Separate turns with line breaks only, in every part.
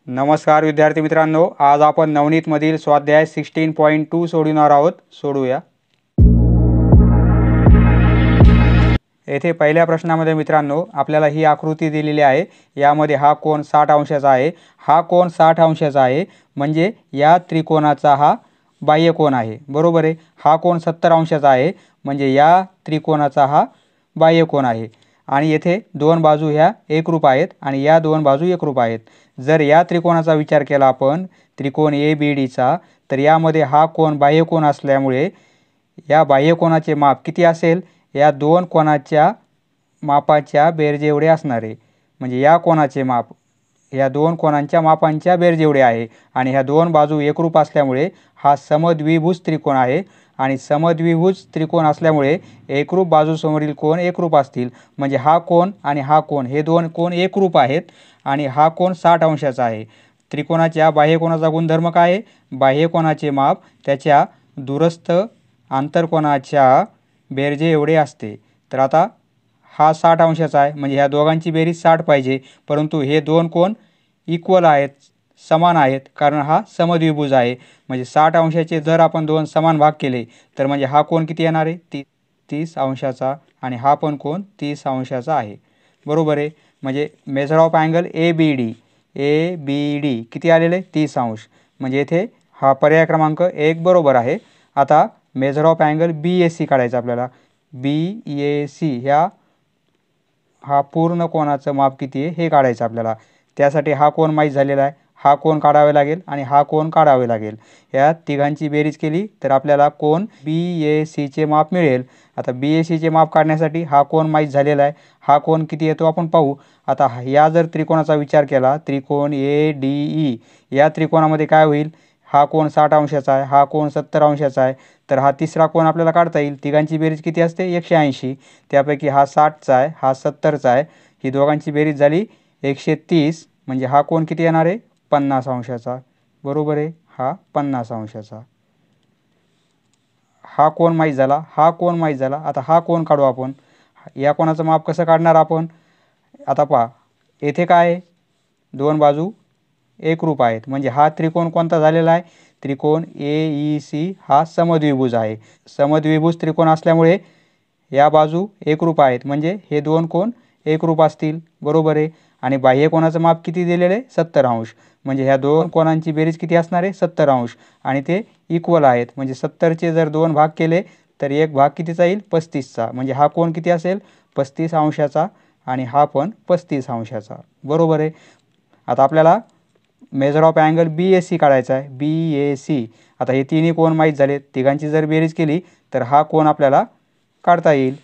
नमस्कार विद्यार्थी मित्रांनो, आज आपण नवनीतमधील स्वाध्याय 16.2 सोडवणार आहोत. सोडूया. येथे पहिल्या प्रश्नामध्ये मित्रांनो आपल्याला ही आकृती दिलेली आहे. यामध्ये हा कोन 60 अंशाचा आहे. हा कोन 60 अंशाचा आहे म्हणजे या त्रिकोणाचा हा बाह्य कोन आहे. बरोबर आहे. हा कोन 70 अंशाचा आहे म्हणजे या त्रिकोणाचा हा बाह्य कोन आहे. आणि येथे दोन बाजू ह्या एकरूप आहेत आणि या दोन बाजू एकरूप आहेत. जर या त्रिकोणाचा विचार केला आपण त्रिकोण ABDचा, तर यामध्ये हा कोन बाह्य कोन असल्यामुळे या बाह्य कोनाचे माप किती असेल? या दोन कोनाच्या मापाच्या बेरजेवढे असणार आहे. म्हणजे या कोनाचे माप या दोन कोनांच्या मापांच्या बेरजेवढे आहे. आणि ह्या दोन बाजू एकरूप असल्यामुळे हा समद्विभुज त्रिकोण आहे. आणि समद्विभुज त्रिकोण असल्यामुळे एकरूप बाजूसमोरील कोन एकरूप असतील. म्हणजे हा कोन आणि हा कोन हे दोन कोन एकरूप आहेत आणि हा कोन 60 अंशाचा आहे. त्रिकोणाच्या बाह्यकोनाचा गुणधर्म काय आहे? बाह्यकोनाचे माप त्याच्या दूरस्थ आंतरकोनाच्या बेरजे एवढे असते. तर आता हा 60 अंशाचा आहे म्हणजे ह्या दोघांची बेरीज 60 पाहिजे. परंतु हे दोन कोन इक्वल आहेत, समान आहेत, कारण हा समद्विभुज आहे. म्हणजे 60 अंशाचे जर आपण दोन समान भाग केले तर म्हणजे हा कोन किती येणार आहे? 30 अंशाचा आणि हा पण कोन 30 अंशाचा आहे. बरोबर आहे. म्हणजे मेजर ऑफ अँगल ABD किती आलेले? 30 अंश. म्हणजे येथे हा पर्याय क्रमांक 1 बरोबर आहे. आता मेजर ऑफ अँगल BAC काढायचा आपल्याला. BAC हा पूर्ण कोनाचं माप किती आहे हे काढायचं आपल्याला. त्यासाठी हा कोन माहीत झालेला आहे. हा कोन काढावे लागेल आणि हा कोन काढावे लागेल. या तिघांची बेरीज केली तर आपल्याला कोन BACचे माप मिळेल. आता BACचे माप काढण्यासाठी हा कोन माहीत झालेला आहे. हा कोन किती येतो आपण पाहू. आता या जर त्रिकोणाचा विचार केला, त्रिकोण ADE, या त्रिकोणामध्ये काय होईल? हा कोन 60 अंशाचा आहे, हा कोन 70 अंशाचा आहे. तर हा तिसरा कोन आपल्याला काढता येईल. तिघांची बेरीज किती असते? 180. त्यापैकी हा 60चा आहे, हा 70चा आहे. ही दोघांची बेरीज झाली 130. म्हणजे हा कोन किती येणार आहे? 50 अंशाचा. बरोबर आहे. हा 50 अंशाचा. हा कोन माहीत झाला, हा कोन माहीत झाला. आता हा कोन काढू आपण. या कोणाचं माप कसं काढणार आपण? आता पहा, येथे काय आहे? दोन बाजू एकरूप आहेत. म्हणजे हा त्रिकोण कोणता झालेला आहे? त्रिकोण AEC हा समद्विभुज आहे. समद्विभुज त्रिकोण असल्यामुळे या बाजू एकरूप आहेत म्हणजे हे दोन कोन एकरूप असतील. बरोबर आहे. आणि बाह्य कोनाचं माप किती दिलेलं आहे? 70 अंश. म्हणजे ह्या दोन कोनांची बेरीज किती असणार आहे? 70 अंश. आणि ते इक्वल आहेत. म्हणजे 70चे जर दोन भाग केले तर एक भाग कितीचा येईल? 35चा. म्हणजे हा कोन किती असेल? 35 अंशाचा आणि हा पण 35 अंशाचा. बरोबर आहे. आता आपल्याला मेजर ऑफ अँगल BAC काढायचा आहे. BAC. आता हे तिन्ही कोन माहीत झाले. तिघांची जर बेरीज केली तर हा कोन आपल्याला काढता येईल.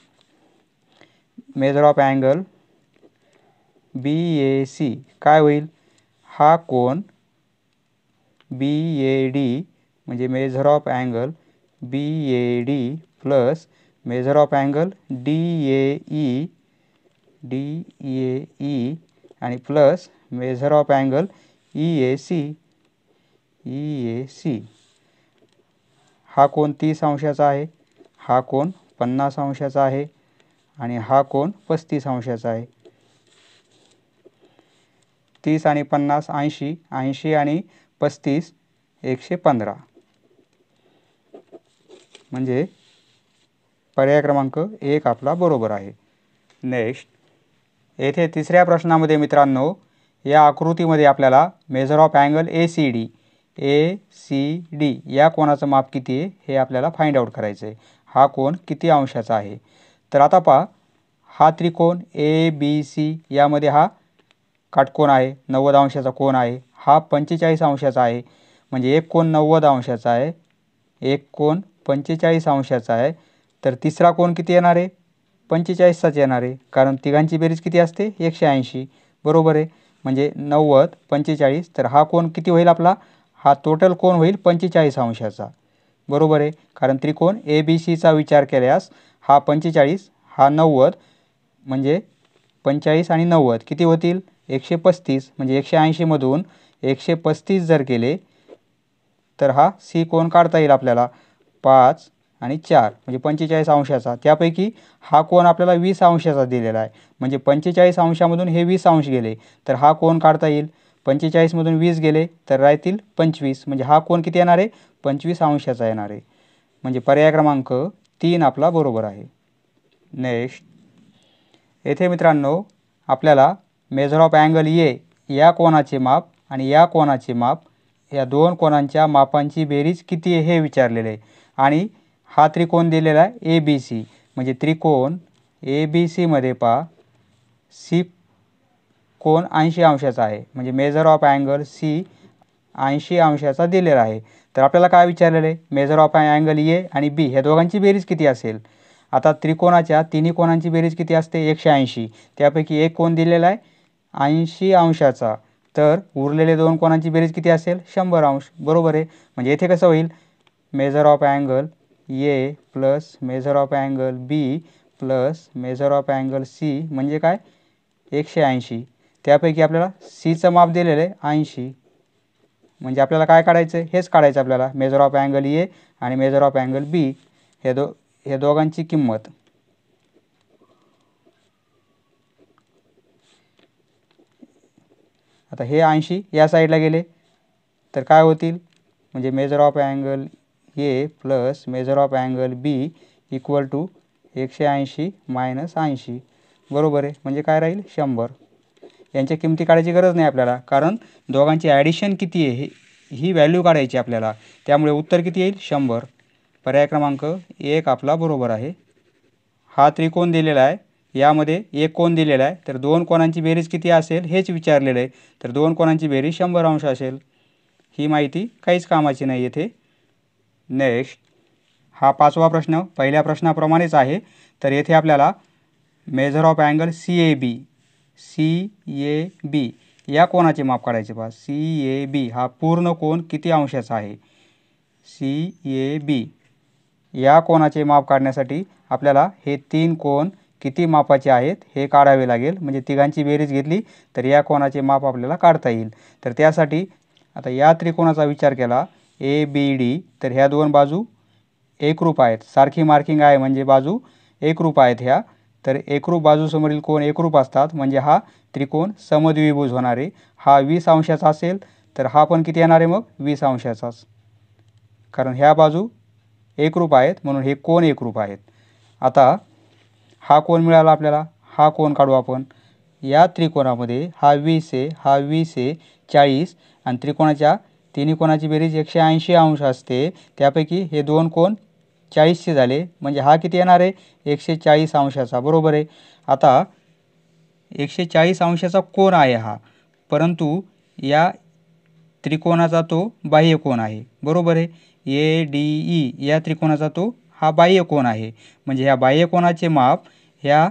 मेजर ऑफ अँगल BAC काय होईल? हा कोन BAD म्हणजे measure of angle BAD plus measure of angle DAE आणि plus measure of angle EAC. हा कोन 30 अंशाचा आहे, हा कोन 50 अंशाचा आहे आणि हा कोन 35 अंशाचा आहे. 30 आणि 50 80, 80 आणि 35 115. म्हणजे पर्याय क्रमांक 1 आपला बरोबर आहे. नेक्स्ट, येथे तिसऱ्या प्रश्नामध्ये मित्रांनो या आकृतीमध्ये आपल्याला मेजर ऑफ अँगल ACD या कोनाचं माप किती आहे हे आपल्याला फाइंड आउट करायचं आहे. हा कोन किती अंशाचा आहे? तर आता पहा, हा त्रिकोण ABC यामध्ये हा काटकोन आहे, 90 अंशाचा कोन आहे. हा 45 अंशाचा आहे. म्हणजे एक कोन 90 अंशाचा आहे, एक कोन 45 अंशाचा आहे. तर तिसरा कोन किती येणार आहे? 45चाच येणार आहे. कारण तिघांची बेरीज किती असते? 180. बरोबर आहे. म्हणजे 90 45. तर हा कोन किती होईल आपला? हा टोटल कोन होईल 45 अंशाचा. बरोबर आहे. कारण त्रिकोण ABCचा विचार केल्यास हा 45, हा 90, म्हणजे 45 आणि 90 किती होतील? 135. म्हणजे 180मधून 135 जर केले तर हा C कोन काढता येईल आपल्याला. 5 आणि 4 म्हणजे 45 अंशाचा. त्यापैकी हा कोन आपल्याला 20 अंशाचा दिलेला आहे. म्हणजे 45 अंशामधून हे 20 अंश गेले तर हा कोन काढता येईल. 45मधून 20 गेले तर राहतील 25, म्हणजे हा कोन किती येणार आहे 25 अंशाचा येणार आहे, म्हणजे पर्याय क्रमांक 3 आपला बरोबर आहे. नेक्स्ट, येथे मित्रांनो आपल्याला मेजर ऑफ अँगल ए या कोनाचे माप आणि या कोनाचे माप, या दोन कोनांच्या मापांची बेरीज किती आहे हे विचारलेले आहे. आणि हा त्रिकोण दिलेला आहे ए बी सी, म्हणजे त्रिकोण ए बी सीमध्ये पहा सी कोन 80 अंशाचा आहे, म्हणजे मेजर ऑफ अँगल सी 80 अंशाचा दिलेला आहे. तर आपल्याला काय विचारलेलं आहे, मेजर ऑफ अँगल ए आणि बी ह्या दोघांची बेरीज किती असेल. आता त्रिकोणाच्या तिन्ही कोनांची बेरीज किती असते 180, त्यापैकी एक कोन दिलेला आहे 80 अंशाचा, तर उरलेले दोन कोनांची बेरीज किती असेल 100 अंश, बरोबर आहे. म्हणजे येथे कसं होईल, measure of angle A plus measure of angle B plus measure of angle C म्हणजे काय 180, त्यापैकी आपल्याला सीचं माप दिलेलं आहे 80, म्हणजे आपल्याला काय काढायचं आहे हेच काढायचं आपल्याला, मेजर ऑफ अँगल ए आणि मेजर ऑफ अँगल बी हे दोघांची किंमत. आता हे 80 या साईडला गेले तर काय होतील, म्हणजे measure of angle A plus measure of angle B equal to 180 minus 80, बरोबर आहे. म्हणजे काय राहील 100. यांच्या किमती काढायची गरज नाही आपल्याला, कारण दोघांची ॲडिशन किती आहे ही व्हॅल्यू काढायची आपल्याला, त्यामुळे उत्तर किती येईल 100. पर्याय क्रमांक 1 आपला बरोबर आहे. हा त्रिकोण दिलेला आहे, यामध्ये एक कोन दिलेला आहे, तर दोन कोनांची बेरीज किती असेल हेच विचारलेलं आहे, तर दोन कोनांची बेरीज 100 अंश असेल. ही माहिती काहीच कामाची नाही येथे. नेक्स्ट, हा 5वा प्रश्न पहिल्या प्रश्नाप्रमाणेच आहे. तर येथे आपल्याला measure of angle C A B या कोनाचे माप काढायचे. पहा सी ए बी हा पूर्ण कोन किती अंशाचा आहे. सी ए बी या कोनाचे माप काढण्यासाठी आपल्याला हे तीन कोन किती मापाचे आहेत हे काढावे लागेल, म्हणजे तिघांची बेरीज घेतली तर या कोनाचे माप आपल्याला काढता येईल. तर त्यासाठी आता या त्रिकोणाचा विचार केला ए बी डी, तर ह्या दोन बाजू एकरूप आहेत, सारखी मार्किंग आहे म्हणजे बाजू एकरूप आहेत ह्या, तर एकरूप बाजूसमोरील कोन एकरूप असतात, म्हणजे हा त्रिकोण समद्विभुज होणार आहे. हा 20 अंशाचा असेल तर हा पण किती येणार आहे मग 20 अंशाचाच, कारण ह्या बाजू एकरूप आहेत म्हणून हे कोन एकरूप आहेत. आता हा कोन मिळाला आपल्याला, हा कोन काढू आपण. या त्रिकोणामध्ये हा 20 आहे, हा 20 आहे, 40, आणि त्रिकोणाच्या तिन्ही कोनाची बेरीज 180 अंश असते, त्यापैकी हे दोन कोन 40चे झाले, म्हणजे हा किती येणार आहे 140 अंशाचा, बरोबर आहे. आता 140 अंशाचा कोन आहे हा, परंतु या त्रिकोणाचा तो बाह्य कोन आहे, बरोबर आहे. ए डी ई या त्रिकोणाचा तो हा बाह्य कोन आहे, म्हणजे ह्या बाह्य कोनाचे माप ह्या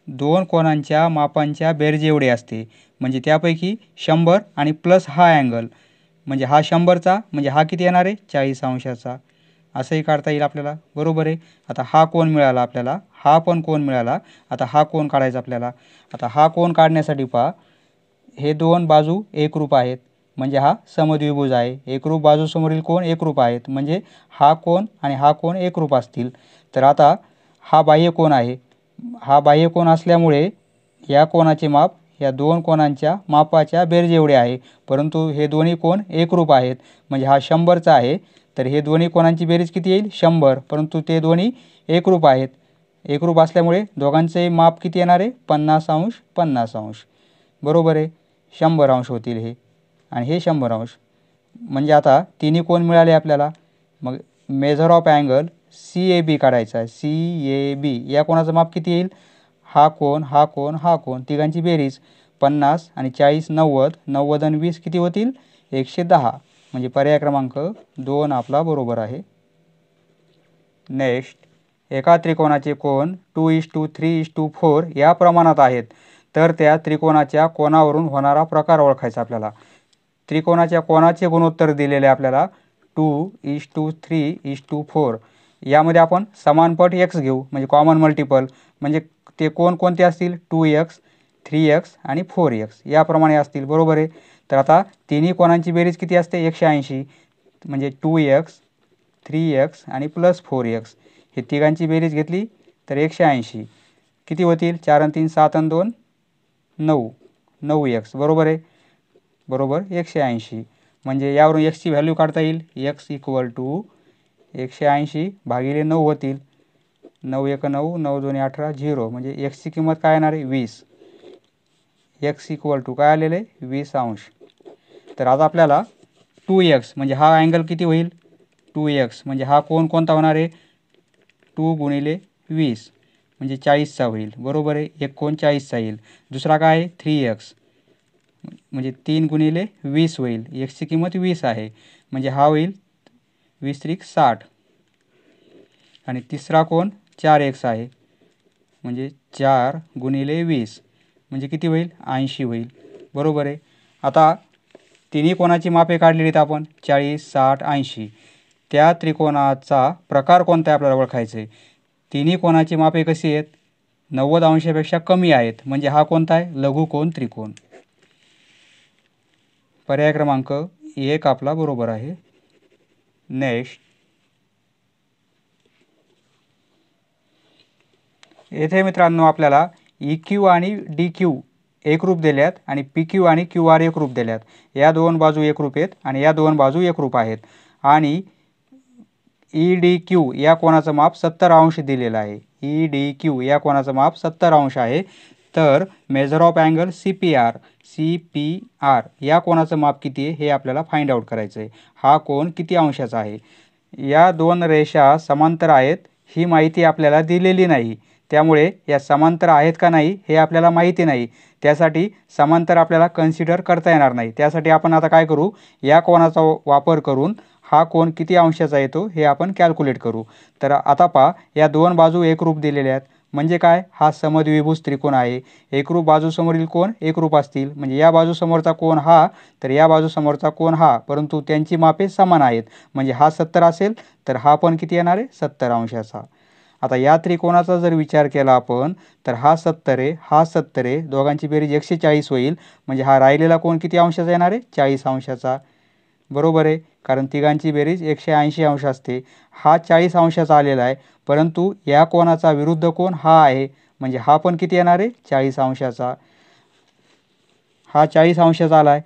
दोन कोनांच्या मापांच्या बेरजे एवढे असते, म्हणजे त्यापैकी 100 आणि प्लस हा अँगल, म्हणजे हा 100चा, म्हणजे हा किती येणार आहे 40 अंशाचा, असंही काढता येईल आपल्याला, बरोबर आहे. आता हा कोन मिळाला आपल्याला, हा पण कोन मिळाला. आता हा कोन काढायचा आपल्याला. आता हा कोन काढण्यासाठी पहा हे दोन बाजू एकरूप आहेत, म्हणजे हा समद्विभुज आहे. एकरूप बाजूसमोरील कोन एकरूप आहेत, म्हणजे हा कोन आणि हा कोन एकरूप असतील. तर आता हा बाह्य कोन आहे, हा बाह्य कोन असल्यामुळे या कोनाचे माप या दोन कोनांच्या मापाच्या बेरजे एवढे आहे, परंतु हे दोन्ही कोन एकरूप आहेत, म्हणजे हा 100चा आहे, तर हे दोन्ही कोनांची बेरीज किती येईल 100, परंतु ते दोन्ही एकरूप आहेत. एकरूप असल्यामुळे दोघांचे माप किती येणार आहे 50 अंश 50 अंश, बरोबर आहे. 100 अंश होतील हे आणि हे 100 अंश, म्हणजे आता तिन्ही कोन मिळाले आपल्याला. मग measure of angle C A B काढायचा आहे. सी ए बी या कोणाचं माप किती येईल, हा कोन हा कोन हा कोन, तिघांची बेरीज 50 आणि 40 90, 90 आणि 20 किती होतील 110, म्हणजे पर्याय क्रमांक 2 आपला बरोबर आहे. नेक्स्ट, एका त्रिकोणाचे कोन 2:3:4 या प्रमाणात आहेत, तर त्या त्रिकोणाच्या कोनावरून होणारा प्रकार ओळखायचा आपल्याला. त्रिकोणाच्या कोनाचे गुणोत्तर दिलेले आपल्याला 2:3:4. यामध्ये आपण समानपट x घेऊ, म्हणजे कॉमन मल्टिपल, म्हणजे ते कोण कोणते असतील 2x 3x आणि 4x याप्रमाणे असतील, बरोबर आहे. तर आता तिन्ही कोनांची बेरीज किती असते 180, म्हणजे 2x 3x आणि प्लस 4x, हे तिघांची बेरीज घेतली तर 180 किती होतील 4 आणि 3 7 आणि 2 9 9x, बरोबर आहे. बरोबर 180. म्हणजे यावरून एक्सची व्हॅल्यू काढता येईल. एक्स इक्वल टू 180 भागिले 9 होतील. 9 1 9, 9 2 18, 0. म्हणजे एक्सची किंमत काय येणार आहे 20. एक्स इक्वल टू काय आलेलं आहे 20 अंश. तर आता आपल्याला 2x म्हणजे हा अँगल किती होईल 2x म्हणजे हा कोण कोणता होणार आहे 2 गुणिले 20 म्हणजे 40चा होईल. बरोबर आहे. एक कोण 40चा येईल. दुसरा काय आहे 3x म्हणजे 3 गुणिले 20 होईल. एक्सची किंमत 20 आहे म्हणजे हा होईल 20 त्रिक 60. आणि तिसरा कोण 4x आहे म्हणजे 4 गुणिले 20 म्हणजे किती होईल 80 होईल. बरोबर आहे. आता तिन्ही कोणाची मापे काढलेली आहेत आपण 40 60 80. त्या त्रिकोणाचा प्रकार कोणता आहे आपल्याला ओळखायचं आहे. तिन्ही कोणाची मापे कशी आहेत 90 अंशापेक्षा कमी आहेत म्हणजे हा कोणता आहे लघुकोन त्रिकोण. पर्याय क्रमांक 1 आपला बरोबर आहे. नेक्स्ट येथे मित्रांनो आपल्याला EQ आणि DQ एकरूप दिल्यात आणि PQ आणि QR एकरूप दिल्यात. या दोन बाजू एकरूप आहेत आणि या दोन बाजू एकरूप आहेत. आणि EDQ या कोणाचं माप 70 अंश दिलेलं आहे. EDQ या कोणाचं माप 70 अंश आहे. तर मेजर ऑफ अँगल CPR या कोणाचं माप किती आहे हे आपल्याला फाइंड आउट करायचं आहे. हा कोण किती अंशाचा आहे. या दोन रेषा समांतर आहेत ही माहिती आपल्याला दिलेली नाही. त्यामुळे या समांतर आहेत का नाही हे आपल्याला माहिती नाही. त्यासाठी समांतर आपल्याला कन्सिडर करता येणार नाही. त्यासाठी आपण आता काय करू या कोणाचा वापर करून हा कोण किती अंशाचा येतो हे आपण कॅल्क्युलेट करू. तर आता पहा या दोन बाजू एकरूप दिलेल्या आहेत म्हणजे काय हा समद्विभुज त्रिकोण आहे. एकरूप बाजूसमोरील कोण एकरूप असतील म्हणजे या बाजूसमोरचा कोण हा तर या बाजूसमोरचा कोण हा परंतु त्यांची मापे समान आहेत म्हणजे हा 70 असेल तर हा पण किती येणार आहे 70 अंशाचा. आता या त्रिकोणाचा जर विचार केला आपण तर हा 70 आहे हा 70 आहे दोघांची बेरीज 140 होईल म्हणजे हा राहिलेला कोण किती अंशाचा येणार आहे 40 अंशाचा. बरोबर आहे कारण तिघांची बेरीज 180 अंश असते. हा 40 अंशाचा आलेला आहे परंतु या कोणाचा विरुद्ध कोण हा आहे म्हणजे हा पण किती येणार आहे 40 अंशाचा. हा 40 अंशाचा आला आहे.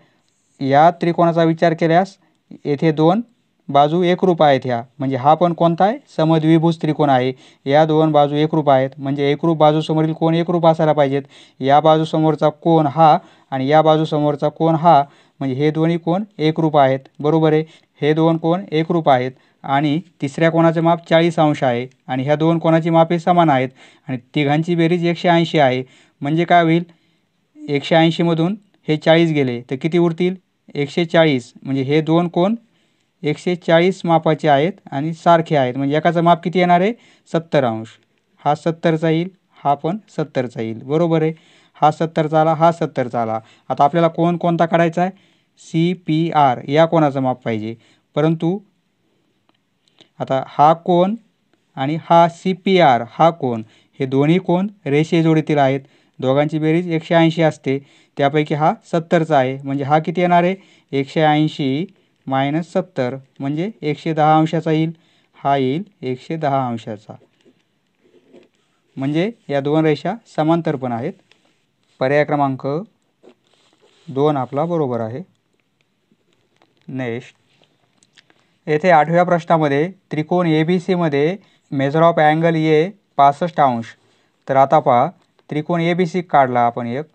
या त्रिकोणाचा विचार केल्यास येथे दोन बाजू एकरूप आहेत ह्या म्हणजे हा पण कोणता आहे समद्विभुज त्रिकोण आहे. या दोन बाजू एकरूप आहेत म्हणजे एकरूप बाजूसमोरील कोण एकरूप असायला पाहिजेत. या बाजूसमोरचा कोण हा आणि या बाजूसमोरचा कोण हा म्हणजे हे दोन्ही कोण एकरूप आहेत. बरोबर आहे. हे दोन कोण एकरूप आहेत आणि तिसऱ्या कोणाचे माप 40 अंश आहे आणि ह्या दोन कोणाची मापे समान आहेत आणि तिघांची बेरीज 180 आहे म्हणजे काय होईल 180 मधून हे 40 गेले तर किती उरतील 140 म्हणजे हे दोन कोण 140 मापाचे आहेत आणि सारखे आहेत म्हणजे एकाचं माप किती येणार आहे 70 अंश. हा 70चा येईल हा पण 70चा येईल. बरोबर आहे. हा 70चा आला हा 70चा आला. आता आपल्याला कोण कोणता काढायचा आहे CPR या कोणाचं माप पाहिजे परंतु आता हा कोण आणि हा CPR हा कोण हे दोन्ही कोण रेषेजोडीतील आहेत. दोघांची बेरीज 180 असते त्यापैकी हा 70चा आहे म्हणजे हा किती येणार आहे 180 मायनस 70 म्हणजे 110 अंशाचा येईल. हा येईल 110 अंशाचा म्हणजे या दोन रेषा समांतर पण आहेत. पर्याय क्रमांक 2 आपला बरोबर आहे. नेक्स्ट येथे 8व्या प्रश्नामध्ये त्रिकोण ABC मध्ये मेजर ऑफ अँगल ए 65 अंश. तर आता पहा त्रिकोण ABC काढला आपण एक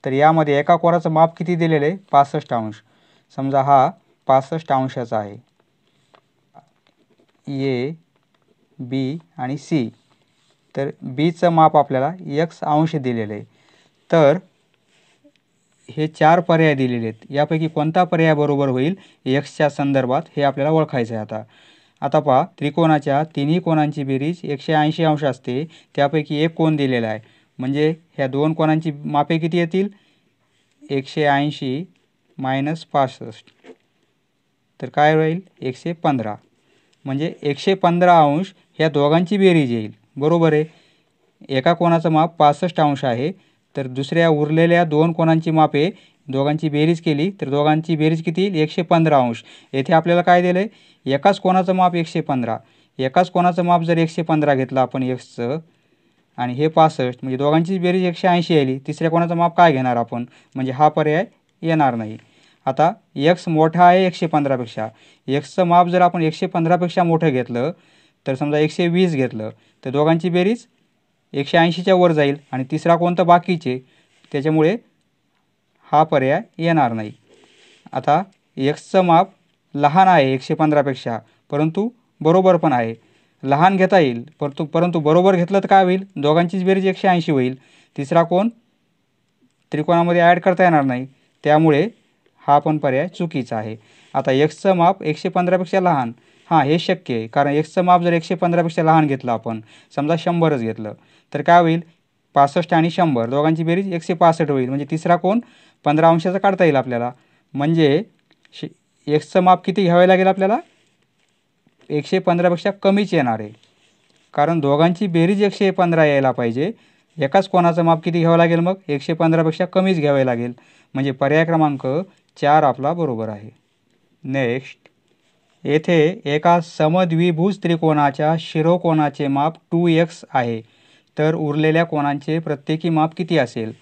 तर यामध्ये एका कोणाचं माप किती दिलेलं आहे 65 अंश. समजा हा 65 अंशाचा आहे A B आणि C तर Bचं माप आपल्याला x अंश दिलेलं आहे. तर हे 4 पर्याय दिलेले आहेत यापैकी कोणता पर्याय बरोबर होईल एक्सच्या संदर्भात हे आपल्याला ओळखायचं आहे. आता पहा त्रिकोणाच्या तिन्ही कोणांची बेरीज 180 अंश असते त्यापैकी एक कोण दिलेला आहे म्हणजे ह्या दोन कोणांची मापे किती येतील 180 मायनस 65 तर काय होईल 115 म्हणजे 115 अंश ह्या दोघांची बेरीज येईल. बरोबर आहे. एका कोणाचं माप 65 अंश आहे तर दुसऱ्या उरलेल्या दोन कोणांची मापे दोघांची बेरीज केली तर दोघांची बेरीज किती येईल 115 अंश. येथे आपल्याला काय दिलं आहे एकाच कोणाचं माप 115 एकाच कोणाचं माप जर 115 घेतलं आपण एक्सचं आणि हे 65 म्हणजे दोघांची बेरीज 180 आली तिसऱ्या कोणाचं माप काय घेणार आपण म्हणजे हा पर्याय येणार नाही. आता x मोठा आहे 115पेक्षा. xचं माप जर आपण 115पेक्षा मोठं घेतलं तर समजा 120 घेतलं तर दोघांची बेरीज 180च्या वर जाईल आणि तिसरा कोणता बाकीचे, त्याच्यामुळे हा पर्याय येणार नाही. आता xचं माप लहान आहे 115पेक्षा परंतु बरोबर पण आहे. लहान घेता येईल परंतु बरोबर घेतलं तर काय होईल, दोघांचीच बेरीज 180 होईल. तिसरा कोण त्रिकोणामध्ये ॲड करता येणार नाही, त्यामुळे हा पण पर्याय चुकीचा आहे. आता xचं माप 115पेक्षा लहान, हां हे शक्य आहे, कारण xचं माप जर 115पेक्षा लहान घेतलं आपण, समजा 100च घेतलं तर काय होईल, 65 आणि 100 दोघांची बेरीज 165 होईल. म्हणजे तिसरा कोण 15 अंशाचा काढता येईल आपल्याला. म्हणजे xचं माप किती घ्यावे लागेल आपल्याला, 115पेक्षा कमीच येणार आहे, कारण दोघांची बेरीज 115 यायला पाहिजे. एकाच कोणाचं माप किती घ्यावं लागेल, मग 115पेक्षा कमीच घ्यावे लागेल. म्हणजे पर्याय क्रमांक 4 आपला बरोबर आहे. नेक्स्ट, येथे एका समद्विभुज त्रिकोणाच्या शिरोकोणाचे माप 2x आहे, तर उरलेल्या कोणांचे प्रत्येकी माप किती असेल.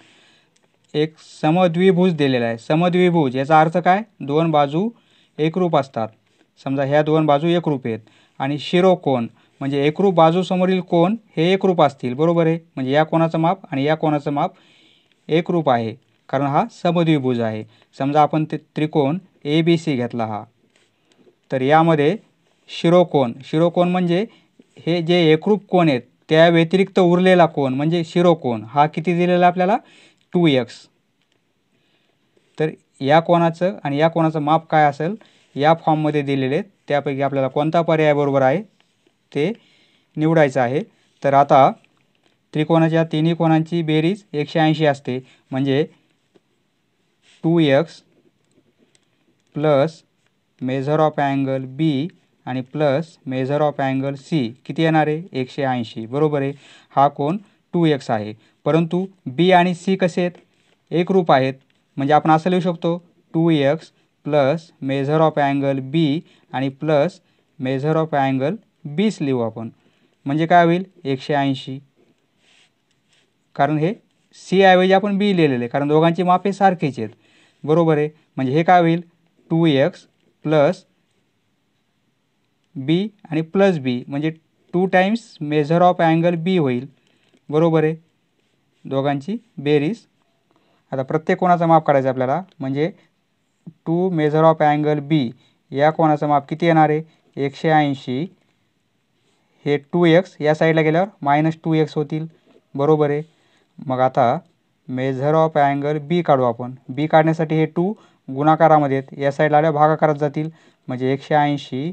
एक समद्विभुज दिलेला आहे. समद्विभुज याचा अर्थ काय, दोन बाजू एकरूप असतात. समजा ह्या दोन बाजू एकरूप आहेत. आणि शिरोकोण म्हणजे एकरूप बाजूसमोरील कोण हे एकरूप असतील, बरोबर आहे. म्हणजे या कोणाचं माप आणि या कोणाचं माप एकरूप आहे, कारण हा समद्विभुज आहे. समजा आपण ते त्रिकोण ABC घेतला हा, तर यामध्ये शिरोकोण म्हणजे हे जे एकरूप कोण आहेत त्या व्यतिरिक्त उरलेला कोण म्हणजे शिरोकोण, हा किती दिलेला आपल्याला, 2x. तर या कोणाचं आणि या कोणाचं माप काय असेल या फॉर्ममध्ये दिलेले, त्यापैकी आपल्याला कोणता पर्याय बरोबर आहे ते निवडायचं आहे. तर आता त्रिकोणाच्या तिन्ही कोणांची बेरीज 180 असते, म्हणजे 2x plus measure of angle B आणि plus measure of angle C किती येणार आहे, 180, बरोबर आहे. हा कोण 2x आहे. परंतु B आणि C कसे आहेत, एकरूप आहेत. म्हणजे आपण असं लिहू शकतो 2x plus measure of angle B आणि प्लस मेझर ऑफ अँगल Bच लिहू आपण. म्हणजे काय होईल, 180, कारण हे C ऐवजी आपण B लिहिलेले, कारण दोघांची मापे सारखीच आहेत, बरोबर आहे. म्हणजे हे काय होईल, 2x प्लस B आणि प्लस B म्हणजे 2 times measure of angle B होईल, बरोबर आहे. दोघांची बेरीज. आता प्रत्येक कोणाचं माप काढायचं आपल्याला, म्हणजे 2 मेझर ऑफ अँगल B या कोणाचं माप किती येणार आहे, 180. हे 2x या साईडला गेल्यावर -2x होतील, बरोबर आहे. मग आता मेझर ऑफ अँगल B काढू आपण. B काढण्यासाठी हे 2 गुणाकारामध्ये आहेत, या साईडला आल्या भागाकारात जातील, म्हणजे 180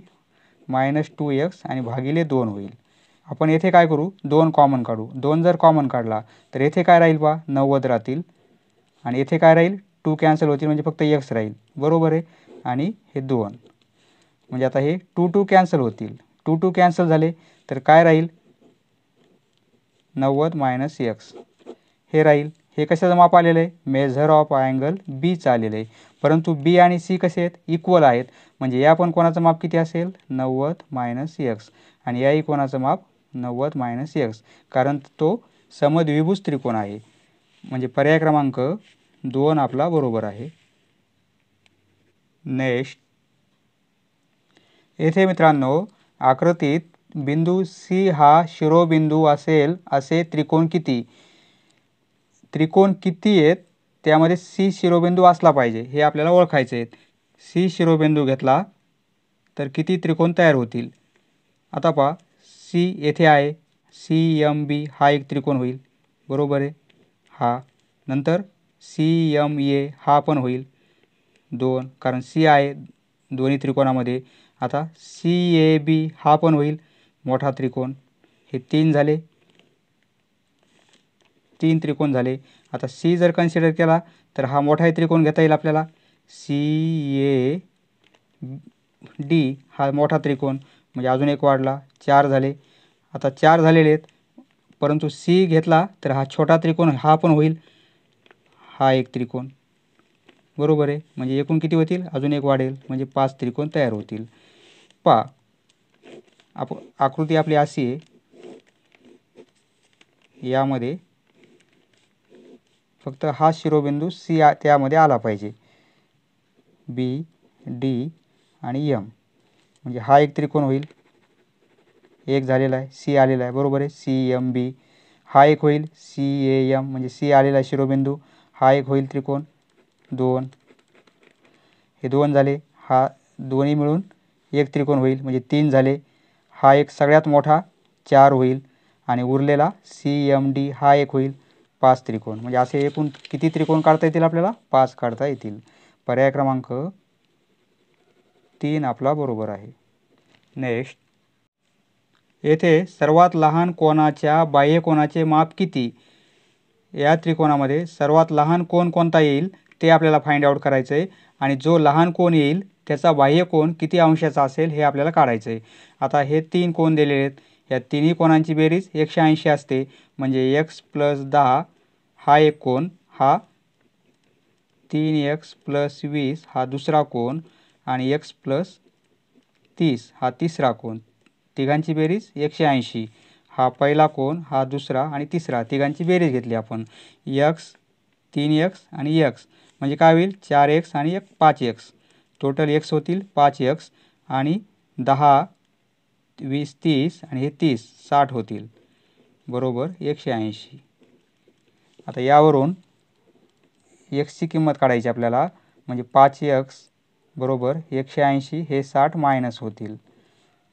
-2x आणि भागिले 2 होईल. आपण येथे काय करू, 2 कॉमन काढू. 2 जर कॉमन काढला तर येथे काय राहील पहा, 90 राहतील आणि येथे काय राहील, 2 कॅन्सल होतील म्हणजे फक्त x राहील, बरोबर आहे. आणि हे 2 म्हणजे आता हे 2 कॅन्सल होतील. 2 कॅन्सल झाले तर काय राहील, 90 - x हे राहील. हे कशाचं माप आलेलं आहे, मेझर ऑफ अँगल Bचं आलेलं आहे. परंतु B आणि C कसे आहेत, इक्वल आहेत. म्हणजे या पण कोणाचं माप किती असेल, 90 - x आणि याही कोणाचं माप 90 - x, कारण तो समद्विभुज त्रिकोण आहे. म्हणजे पर्याय क्रमांक 2 आपला बरोबर आहे. नेक्स्ट, येथे मित्रांनो आकृतीत बिंदू C हा शिरोबिंदू असेल असे त्रिकोण किती आहेत त्यामध्ये C शिरोबिंदू असला पाहिजे, हे आपल्याला ओळखायचे आहेत. C शिरोबिंदू घेतला तर किती त्रिकोण तयार होतील. आता पहा, C येथे आहे, CMB हा एक त्रिकोण होईल, बरोबर आहे. हा नंतर CMA हा पण होईल 2, कारण C आहे दोन्ही त्रिकोणामध्ये. आता CAB हा पण होईल मोठा त्रिकोण. हे 3 झाले, 3 त्रिकोण झाले. आता C जर कन्सिडर केला तर हा मोठा त्रिकोण घेता येईल आपल्याला, CAD हा मोठा त्रिकोण, म्हणजे अजून एक वाढला, 4 झाले. आता 4 झालेले आहेत, परंतु C घेतला तर हा छोटा त्रिकोण हा पण होईल, हा एक त्रिकोण, बरोबर आहे. म्हणजे एकूण किती होतील, अजून एक वाढेल, म्हणजे 5 त्रिकोण तयार होतील. पहा, आकृती आपली अशी आहे, यामध्ये फक्त हा शिरोबिंदू C त्यामध्ये आला पाहिजे, बी डी आणि एम, म्हणजे हा एक त्रिकोण होईल, एक झालेला आहे, सी आलेला आहे, बरोबर आहे, सी एम बी. हा एक होईल सी ए एम, म्हणजे सी आलेला आहे शिरोबिंदू, हा एक होईल त्रिकोण, 2, हे 2 झाले, हा दोन्ही मिळून एक त्रिकोण होईल म्हणजे 3 झाले, हा एक सगळ्यात मोठा 4 होईल आणि उरलेला सी एम डी हा एक होईल 5 त्रिकोण. म्हणजे असे एकूण किती त्रिकोण काढता येतील आपल्याला? 5 काढता येतील. पर्याय क्रमांक 3 आपला बरोबर आहे. नेक्स्ट, येथे सर्वात लहान कोनाच्या बाह्य कोनाचे माप किती? या त्रिकोणामध्ये सर्वात लहान कोन कोणता येईल ते आपल्याला फाइंड आउट करायचं आहे आणि जो लहान कोन येईल त्याचा बाह्य कोन किती अंशाचा असेल हे आपल्याला काढायचं आहे. आता हे 3 कोन दिलेले आहेत, या तिन्ही कोनांची बेरीज 180 असते, म्हणजे x + 10 हा एक कोन, हा 3x + 20 हा दुसरा कोन आणि x + 30 हा तिसरा कोन. तिघांची बेरीज 180. हा पहिला कोन, हा दुसरा आणि तिसरा, तिघांची बेरीज घेतली आपण, x 3x आणि x, म्हणजे काय होईल 4x आणि 1 5x. टोटल x होतील 5x आणि 10 20 30 आणि हे 30 60 होतील, बरोबर 180. आता यावरून x ची किंमत काढायची आपल्याला, म्हणजे 5x बरोबर 180 हे 60 मायनस होतील,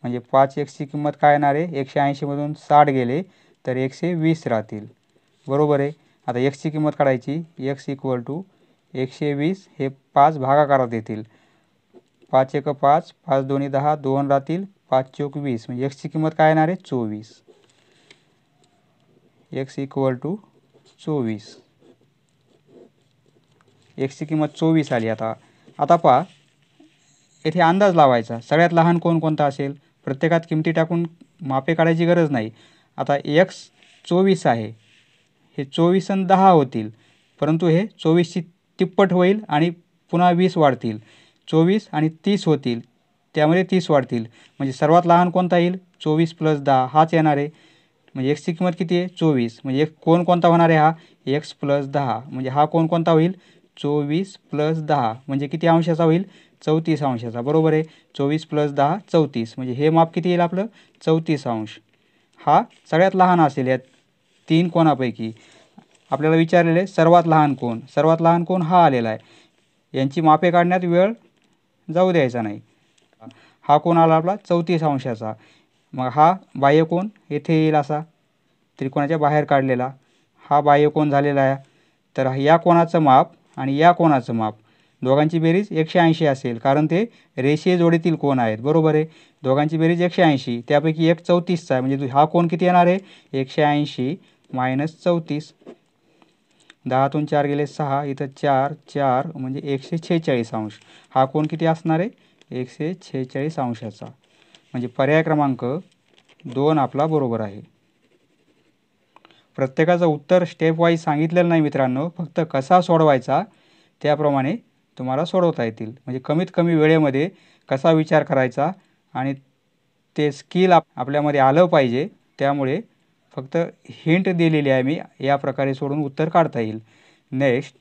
म्हणजे 5x ची किंमत काय येणार आहे? 180 मधून 60 गेले तर 120 राहतील, बरोबर आहे. आता x ची किंमत काढायची, x = 120 हे 5 भागाकारात येतील, 5 1 5, 5 2 10, 2 राहतील, 5 चौक 20, म्हणजे x ची किंमत काय येणार आहे? 24. x = 24. x ची किंमत 24 आली. आता पहा, येथे अंदाज लावायचा, सगळ्यात लहान कोन कोणता असेल? प्रत्येकात किमती टाकून मापे काढायची गरज नाही. आता x 24 आहे, हे 24 आणि 10 होतील, परंतु हे 24 ची तिप्पट होईल आणि पुन्हा 20 वाढतील, 24 आणि 30 होतील, त्यामध्ये 30 वाढतील, म्हणजे सर्वात लहान कोणता येईल? 24 + 10 हाच येणार आहे. म्हणजे x ची किंमत किती आहे? 24. म्हणजे एक कोन कोणता होणार आहे? हा x + 10, म्हणजे हा कोन कोणता होईल? 24 + 10, म्हणजे किती अंशाचा होईल? 34 अंशाचा, बरोबर आहे. 24 + 10 34, म्हणजे हे माप किती येईल आपलं? 34 अंश. हा सगळ्यात लहान असेल या 3 कोनापैकी. आपल्याला विचारलेले सर्वात लहान कोन, सर्वात लहान कोन हा आलेला आहे. यांची मापे काढण्यात वेळ जाऊ द्यायचा नाही. हा कोन आला आपला 34 अंशाचा, मग हा बाह्य कोन येथे येईल असा त्रिकोणाच्या बाहेर काढलेला, हा बाह्य कोन झालेला आहे. तर या कोनाचं माप आणि या कोनाचं माप दोघांची बेरीज 180 असेल, कारण ते रेषीय जोडीतील कोन आहेत, बरोबर आहे. दोघांची बेरीज 180, त्यापैकी एक 34चा आहे, म्हणजे हा कोन किती येणार आहे? 180 - 34. 10तून 4 गेले 6, इथं 4 4, म्हणजे 146 अंश. हा कोन किती असणार आहे? 146 अंशाचा. म्हणजे पर्याय क्रमांक 2 आपला बरोबर आहे. प्रत्येकाचं उत्तर स्टेप वाईज सांगितलेलं नाही मित्रांनो, फक्त कसा सोडवायचा त्याप्रमाणे तुम्हाला सोडवता येतील. म्हणजे कमीत कमी वेळेमध्ये कसा विचार करायचा आणि ते स्किल आपल्यामध्ये आलं पाहिजे, त्यामुळे फक्त हिंट दिलेली आहे मी, या प्रकारे सोडून उत्तर काढता येईल. नेक्स्ट,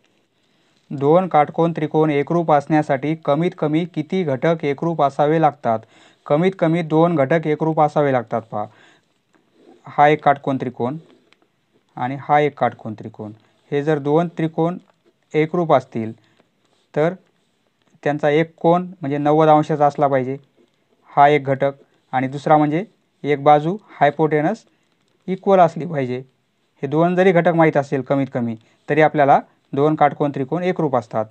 2 काटकोन त्रिकोण एकरूप असण्यासाठी कमीत कमी किती घटक एकरूप असावे लागतात? कमीत कमी 2 घटक एकरूप असावे लागतात. पहा, हा एक काटकोन त्रिकोण आणि हा एक काटकोन त्रिकोण. हे जर 2 त्रिकोण एकरूप असतील तर त्यांचा एक कोन म्हणजे 90 अंशाचा असला पाहिजे, हा एक घटक, आणि दुसरा म्हणजे एक बाजू हायपोटेनस इक्वल असली पाहिजे. हे 2 जरी घटक माहीत असेल कमीत कमी, तरी आपल्याला 2 काटकोन त्रिकोण एकरूप असतात.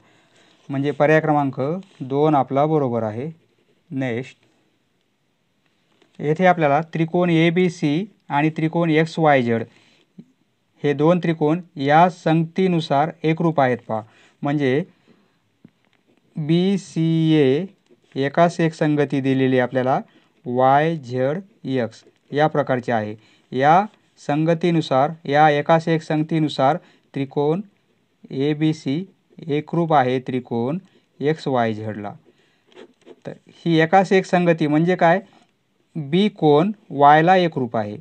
म्हणजे पर्याय क्रमांक 2 आपला बरोबर आहे. नेक्स्ट, येथे आपल्याला त्रिकोण ABC आणि त्रिकोण XYZ हे 2 त्रिकोण या संगतीनुसार एकरूप आहेत. पहा, म्हणजे BCA एकास एक संगती दिलेली आपल्याला YZX या प्रकारची आहे. या संगतीनुसार, या एकास एक संगतीनुसार त्रिकोण ABC एकरूप आहे त्रिकोण XYZ ला. तर ही एकास एक संगती म्हणजे काय? B कोन Y ला एकरूप आहे,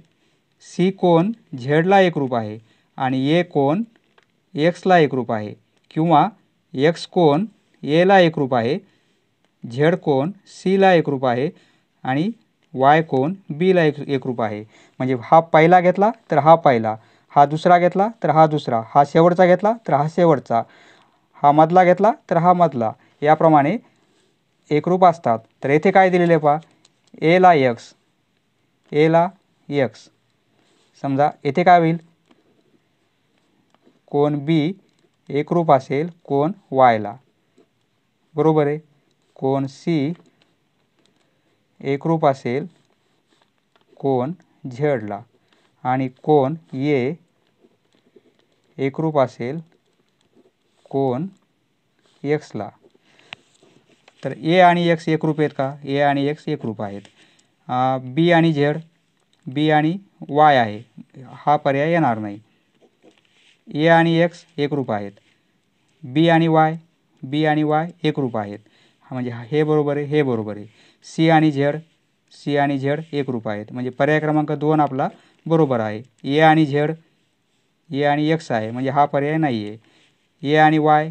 C कोन Z ला एकरूप आहे आणि A कोन X ला एकरूप आहे, किंवा X कोन A ला एकरूप आहे झेड कोन सीला एकरूप आहे आणि वाय कोन बीला एकरूप आहे. म्हणजे हा पहिला घेतला तर हा पहिला, हा दुसरा घेतला तर हा दुसरा, हा शेवटचा घेतला तर हा शेवटचा, हा मधला घेतला तर हा मधला, याप्रमाणे एकरूप असतात. तर येथे काय दिलेले पहा, एला एक्स, एला एक्स. समजा येथे काय होईल, कोन बी एकरूप असेल कोन वायला, बरोबर आहे. कोन सी एकरूप असेल कोन झेडला आणि कोन ए एकरूप असेल कोन एक्सला. तर ए आणि एक्स एकरूप आहेत का? ए आणि एक्स एकरूप आहेत. बी आणि झेड, बी आणि वाय आहे, हा पर्याय येणार नाही. ए आणि एक्स एकरूप आहेत, बी आणि वाय, बी आणि वाय एकरूप आहेत, म्हणजे हे बरोबर आहे, हे बरोबर आहे. सी आणि झेड, सी आणि झेड एकरूप आहेत, म्हणजे पर्याय क्रमांक 2 आपला बरोबर आहे. ए आणि झेड, ए आणि एक्स आहे, म्हणजे हा पर्याय नाही आहे. ए आणि वाय,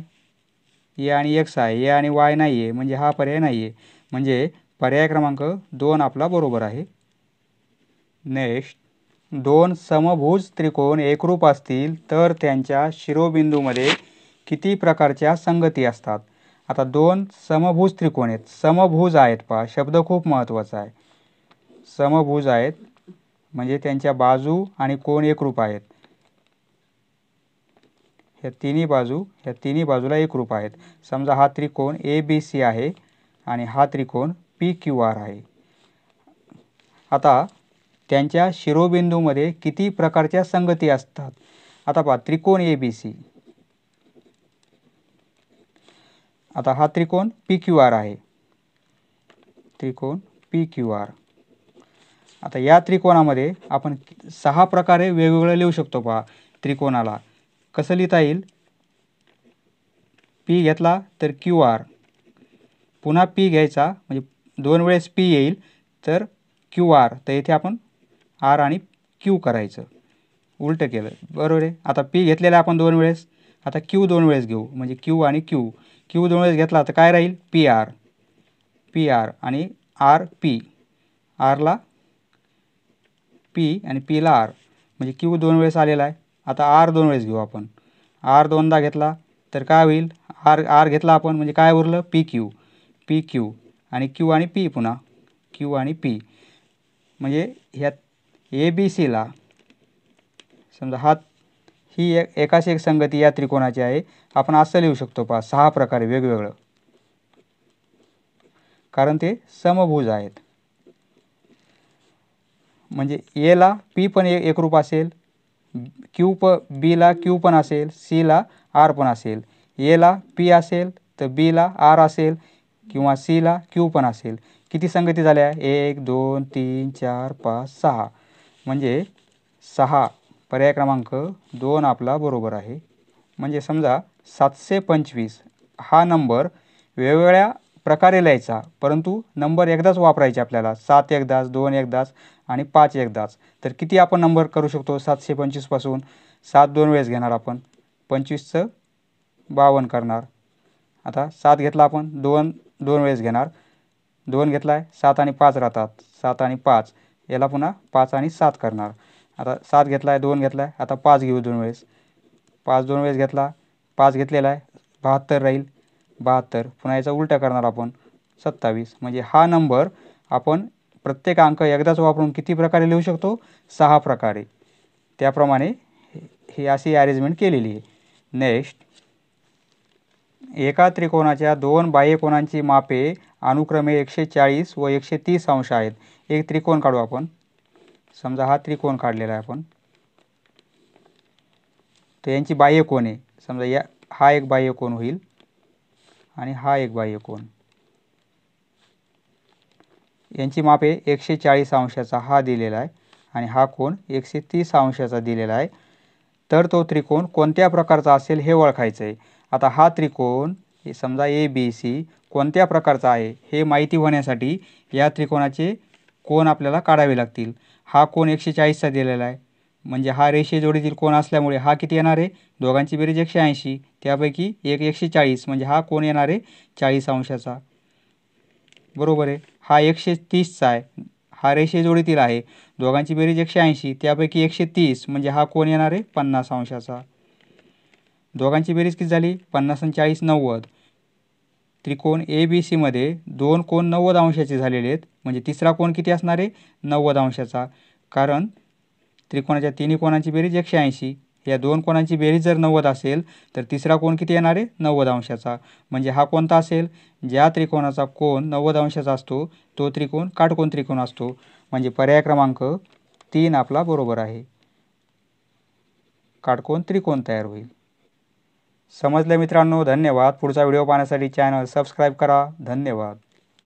ए आणि एक्स आहे, ए आणि वाय नाही आहे, म्हणजे हा पर्याय नाही आहे. म्हणजे पर्याय क्रमांक 2 आपला बरोबर आहे. नेक्स्ट, दोन समभुज त्रिकोण एकरूप असतील तर त्यांच्या शिरोबिंदूमध्ये किती प्रकारच्या संगती असतात? आता दोन समभुज त्रिकोण आहेत, समभुज आहेत, पहा शब्द खूप महत्त्वाचा आहे. समभुज आहेत म्हणजे त्यांच्या बाजू आणि कोन एकरूप आहेत. ह्या तिन्ही बाजूला एकरूप आहेत. समजा हा त्रिकोण ABC आहे आणि हा त्रिकोण PQR आहे. आता त्यांच्या शिरोबिंदूमध्ये किती प्रकारच्या संगती असतात? आता पहा, त्रिकोण ABC, आता हा त्रिकोण PQR आहे, त्रिकोण PQR. आता या त्रिकोणामध्ये आपण 6 प्रकारे वेगवेगळं लिहू शकतो. पहा त्रिकोणाला कसं लिहिता येईल, P घेतला तर QR, पुन्हा P घ्यायचा म्हणजे 2 वेळेस P येईल तर QR, तर इथे आपण R आणि Q करायचं, उलटं केलं, बरोबर आहे. आता P घेतलेला आपण 2 वेळेस, आता Q 2 वेळेस घेऊ, म्हणजे Q आणि Q, Q 2 वेळेस घेतला तर काय राहील, PR, PR आणि RP, Rला P आणि Pला R, म्हणजे Q 2 वेळेस आलेला आहे. आता R 2 वेळेस घेऊ आपण, R दोनदा घेतला तर काय होईल, R घेतला आपण म्हणजे काय उरलं, PQ, PQ आणि Q आणि P, पुन्हा Q आणि P. म्हणजे ह्या ABCला समजा ही एकाच एक संगती या त्रिकोणाची आहे. आपण असं लिहू शकतो, पहा 6 प्रकारे वेगवेगळं, कारण ते समभुज आहेत. म्हणजे Aला P पण एकरूप असेल, Bला Q पण असेल, Cला R पण असेल, Aला P असेल तर Bला R असेल किंवा Cला Q पण असेल. किती संगती झाल्या, 1 2 3 4 5 6, म्हणजे 6, पर्याय क्रमांक 2 आपला बरोबर आहे. म्हणजे समजा 725 हा नंबर वेगवेगळ्या प्रकारे लिहायचा, परंतु नंबर एकदाच वापरायचे आपल्याला, 7 एकदाच, 2 एकदाच आणि 5 एकदाच. तर किती आपण नंबर करू शकतो 725 पासून? 7 2 वेळेस घेणार आपण, 25चं 52 करणार. आता 7 घेतला आपण, 2 2 वेळेस घेणार, 2 घेतला आहे, 7 आणि 5 राहतात, 7 आणि 5, याला पुन्हा 5 आणि 7 करणार. आता 7 घेतला आहे, 2 घेतला आहे, आता 5 घेऊ 2 वेळेस, 5 2 वेळेस घेतला, 5 घेतलेला आहे, 72 राहील, 72, पुन्हा याचा उलटा करणार आपण, 27. म्हणजे हा नंबर आपण प्रत्येक अंक एकदाच वापरून किती प्रकारे लिहू शकतो, 6 प्रकारे. त्याप्रमाणे ही अशी अरेंजमेंट केलेली आहे. नेक्स्ट, एका त्रिकोणाच्या 2 बाह्यकोनांची मापे अनुक्रमे 140 व 130 अंश आहेत. एक त्रिकोण काढू आपण, समजा हा त्रिकोण काढलेला आहे आपण, तर यांची बाह्यकोन आहे, समजा हा एक बाह्यकोन होईल आणि हा एक बाह्यकोन, यांची मापे 140 अंशाचा हा दिलेला आहे आणि हा कोन 130 अंशाचा दिलेला आहे. तर तो त्रिकोण कोणत्या प्रकारचा असेल हे ओळखायचं आहे. आता हा त्रिकोण समजा ABC कोणत्या प्रकारचा आहे हे माहिती होण्यासाठी या त्रिकोणाचे कोन आपल्याला काढावे लागतील. हा कोन 140चा दिलेला आहे, म्हणजे हा रेषेजोडीतील कोन असल्यामुळे हा किती येणार आहे, दोघांची बेरीज 180, त्यापैकी एक 140, म्हणजे हा कोन येणार आहे 40 अंशाचा. बरोबर आहे. हा 130चा आहे, हा रेषेजोडीतील आहे. दोघांची बेरीज 180, त्यापैकी 130 म्हणजे हा कोण येणार आहे 50 अंशाचा. दोघांची बेरीज किती झाली 50 आणि 40 90. त्रिकोण ABC मध्ये दोन कोण 90 अंशाचे झालेले आहेत, म्हणजे तिसरा कोण किती असणार आहे 90 अंशाचा. कारण त्रिकोणाच्या तिन्ही कोणांची बेरीज 180, या दोन कोणांची बेरीज जर 90 असेल तर तिसरा कोण किती येणार आहे 90 अंशाचा. म्हणजे हा कोणता असेल, ज्या त्रिकोणाचा कोण 90 अंशाचा असतो तो त्रिकोण काटकोन त्रिकोण असतो. म्हणजे पर्याय क्रमांक 3 आपला बरोबर आहे, काटकोन त्रिकोण तयार होईल. समजलं मित्रांनो, धन्यवाद. पुढचा व्हिडिओ पाहण्यासाठी चॅनल सबस्क्राईब करा. धन्यवाद.